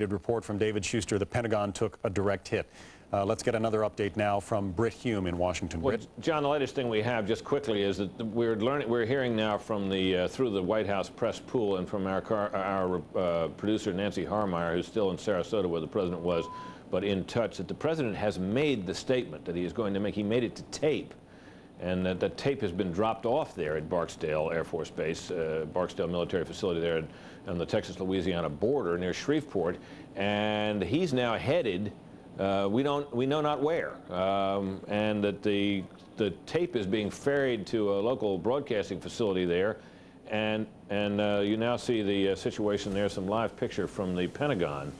updated report from David Schuster. The Pentagon took a direct hit. Let's get another update now from Britt Hume in Washington. Well, Britt? John, the latest thing we have, just quickly, is that we're hearing now from the through the White House press pool and from our producer Nancy Harmeyer, who's still in Sarasota where the president was, but in touch, that the president has made the statement that he is going to make. He made it to tape, and that tape has been dropped off there at Barksdale Air Force Base, Barksdale military facility there on the Texas-Louisiana border near Shreveport, and he's now headed. We know not where, and that the tape is being ferried to a local broadcasting facility there, and you now see the situation there. Some live picture from the Pentagon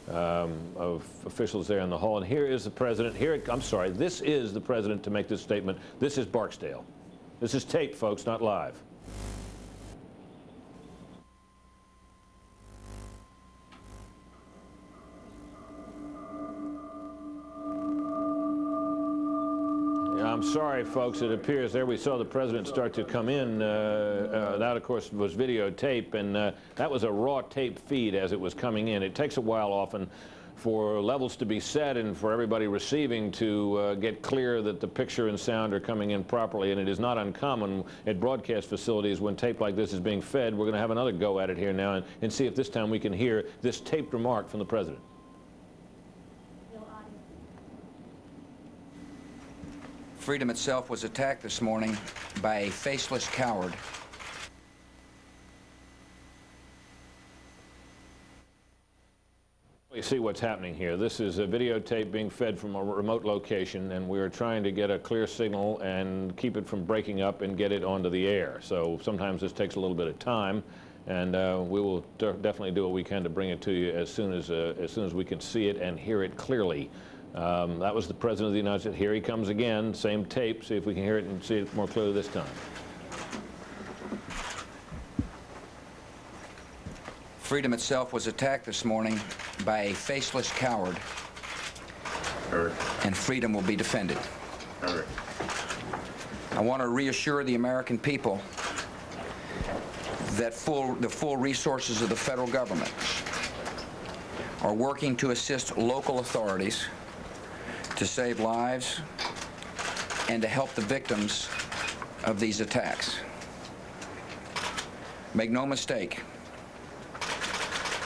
of officials there in the hall, and here is the president. I'm sorry, this is the president to make this statement. This is Barksdale. This is tape, folks, not live. I'm sorry, folks. It appears there we saw the president start to come in. That, of course, was videotape, and that was a raw tape feed as it was coming in. It takes a while often for levels to be set and for everybody receiving to get clear that the picture and sound are coming in properly, and it is not uncommon at broadcast facilities when tape like this is being fed. We're going to have another go at it here now and see if this time we can hear this taped remark from the president. Freedom itself was attacked this morning by a faceless coward. You see what's happening here. This is a videotape being fed from a remote location, and we're trying to get a clear signal and keep it from breaking up and get it onto the air. So sometimes this takes a little bit of time, and we will definitely do what we can to bring it to you as soon as we can see it and hear it clearly. That was the President of the United States. Here he comes again, same tape. See if we can hear it and see it more clearly this time. Freedom itself was attacked this morning by a faceless coward, and freedom will be defended. I want to reassure the American people that the full resources of the federal government are working to assist local authorities to save lives and to help the victims of these attacks. Make no mistake,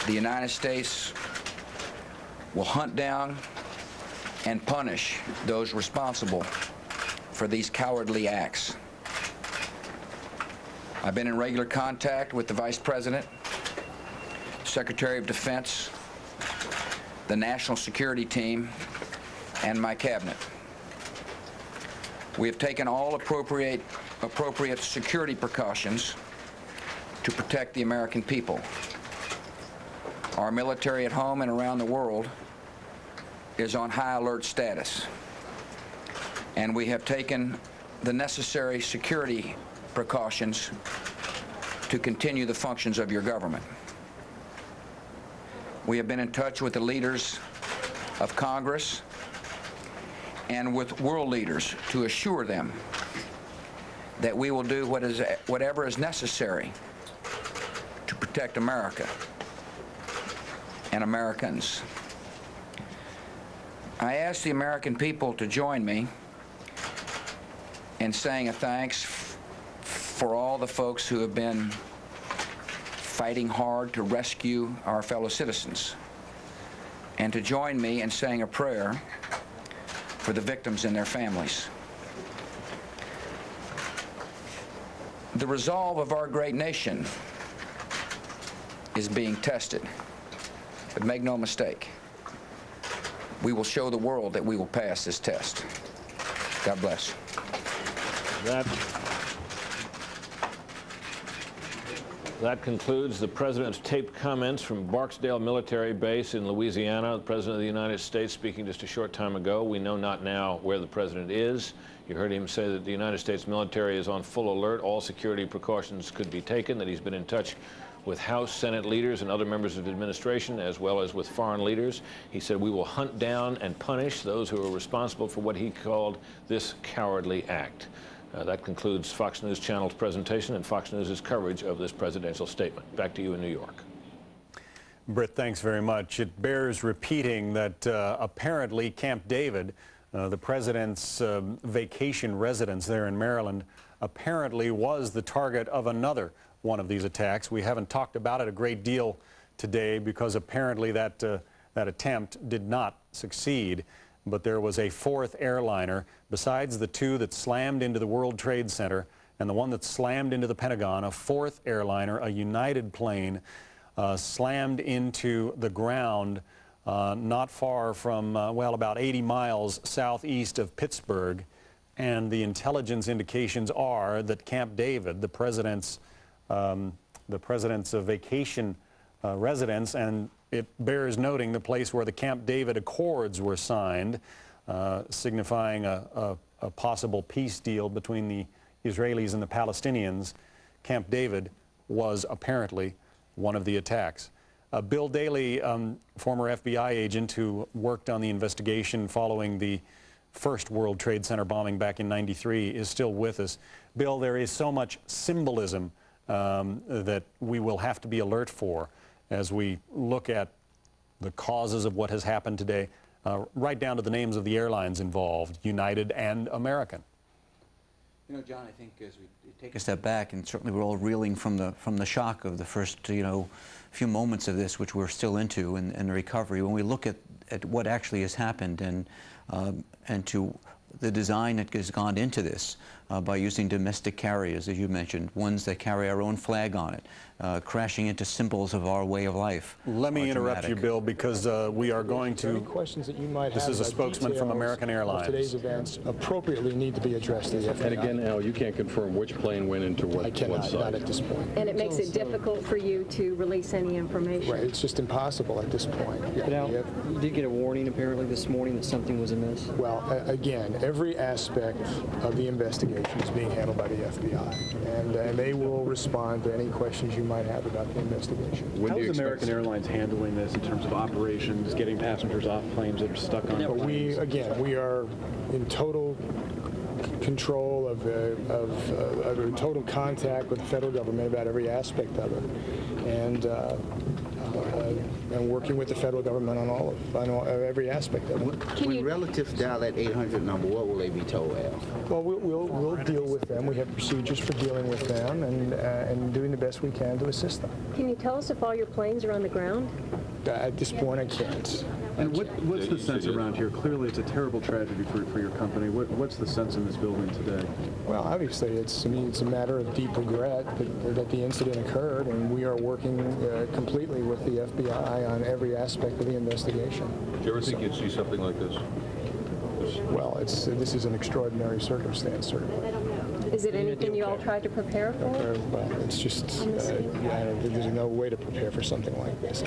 the United States will hunt down and punish those responsible for these cowardly acts. I've been in regular contact with the Vice President, Secretary of Defense, the National Security Team, and my cabinet. We have taken all appropriate security precautions to protect the American people. Our military at home and around the world is on high alert status, and we have taken the necessary security precautions to continue the functions of your government. We have been in touch with the leaders of Congress and with world leaders to assure them that we will do whatever is necessary to protect America and Americans. I ask the American people to join me in saying a thanks for all the folks who have been fighting hard to rescue our fellow citizens, and to join me in saying a prayer for the victims and their families. The resolve of our great nation is being tested, but make no mistake, we will show the world that we will pass this test. God bless. That concludes the President's taped comments from Barksdale Military Base in Louisiana. The President of the United States speaking just a short time ago. We know not now where the President is. You heard him say that the United States military is on full alert. All security precautions could be taken, that he's been in touch with House, Senate leaders and other members of the administration, as well as with foreign leaders. He said we will hunt down and punish those who are responsible for what he called this cowardly act. That concludes Fox News Channel's presentation and Fox News' coverage of this presidential statement. Back to you in New York. Britt, thanks very much. It bears repeating that apparently Camp David, the president's vacation residence there in Maryland, apparently was the target of another one of these attacks. We haven't talked about it a great deal today because apparently that attempt did not succeed. But there was a fourth airliner, besides the two that slammed into the World Trade Center and the one that slammed into the Pentagon, a fourth airliner, a United plane, slammed into the ground not far from, well, about 80 miles southeast of Pittsburgh. And the intelligence indications are that Camp David, the president's vacation residence, and it bears noting the place where the Camp David Accords were signed, signifying a possible peace deal between the Israelis and the Palestinians. Camp David was apparently one of the attacks. Bill Daley, former FBI agent who worked on the investigation following the first World Trade Center bombing back in '93, is still with us. Bill, there is so much symbolism that we will have to be alert for as we look at the causes of what has happened today, right down to the names of the airlines involved, United and American. You know, John, I think as we take a step back, and certainly we're all reeling from the shock of the first, few moments of this, which we're still into, and the recovery. When we look at what actually has happened and to the design that has gone into this by using domestic carriers, as you mentioned, ones that carry our own flag on it, crashing into symbols of our way of life. Let me interrupt you, Bill, because we are going to... Any questions that you might this have is a spokesman from American Airlines. Today's events appropriately need to be addressed to the FBI. And again, Al, you can't confirm which plane went into what I cannot, site. not at this point. And it makes it difficult for you to release any information. Right, it's just impossible at this point. Yeah, But Al, you did get a warning apparently this morning that something was amiss. Well, again, every aspect of the investigation is being handled by the FBI, and they will respond to any questions you might have about the investigation. How is American Airlines handling this in terms of operations, getting passengers off planes that are stuck on But planes? we are in total control of total contact with the federal government about every aspect of it, and working with the federal government on every aspect of it. When relatives dial that 800 number, what will they be told, Al? Well, we'll deal with them. We have procedures for dealing with them and doing the best we can to assist them. Can you tell us if all your planes are on the ground? At this point, I can't. And what's the sense around here? Clearly, it's a terrible tragedy for your company. What's the sense in this building today? Well, obviously, it's a matter of deep regret that the incident occurred, and we are working completely with the FBI on every aspect of the investigation. Did you ever think you'd see something like this? Well, this is an extraordinary circumstance, certainly. Is it anything you all tried to prepare for? Well, it's just, there's no way to prepare for something like this.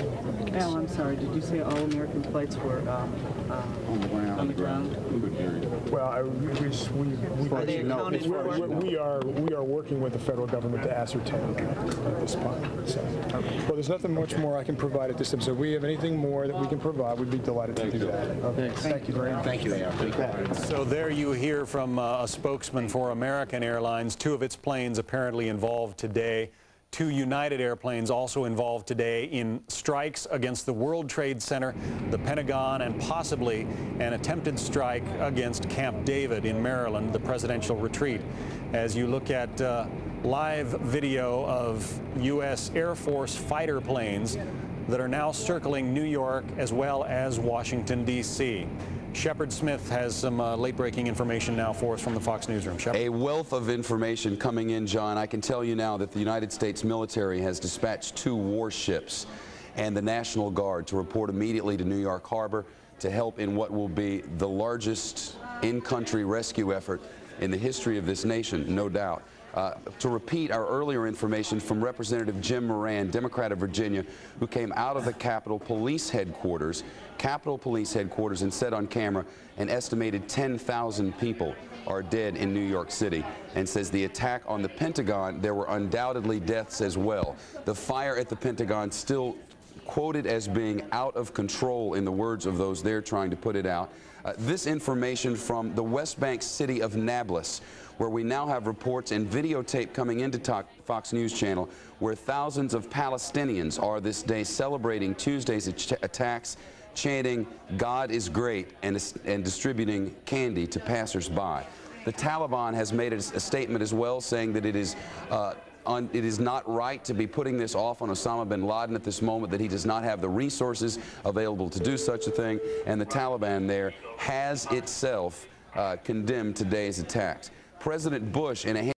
Al, I'm sorry, did you say all American flights were on the ground? Well, we are working with the federal government to ascertain that at this point. So, well, there's nothing much more I can provide at this episode. If we have anything more that we can provide, we'd be delighted to do that. Okay. Thank you very much. Thank you, Al. So there you hear from a spokesman for American Airlines. Two of its planes apparently involved today. Two United airplanes also involved today in strikes against the World Trade Center, the Pentagon, and possibly an attempted strike against Camp David in Maryland, the presidential retreat. As you look at live video of U.S. Air Force fighter planes that are now circling New York as well as Washington, D.C. Shepard Smith has some late-breaking information now for us from the Fox Newsroom. Shepard. A wealth of information coming in, John. I can tell you now that the United States military has dispatched 2 warships and the National Guard to report immediately to New York Harbor to help in what will be the largest in-country rescue effort in the history of this nation, no doubt. To repeat our earlier information from Representative Jim Moran, Democrat of Virginia, who came out of the Capitol Police Headquarters, and said on camera an estimated 10,000 people are dead in New York City, and says the attack on the Pentagon, there were undoubtedly deaths as well. The fire at the Pentagon still quoted as being out of control in the words of those there trying to put it out. This information from the West Bank city of Nablus, where we now have reports and videotape coming into Fox News Channel where thousands of Palestinians are this day celebrating Tuesday's attacks, chanting, "God is great," and distributing candy to passersby. The Taliban has made a statement as well, saying that it is not right to be putting this off on Osama bin Laden at this moment, that he does not have the resources available to do such a thing, and the Taliban there has itself condemned today's attacks. President Bush, in a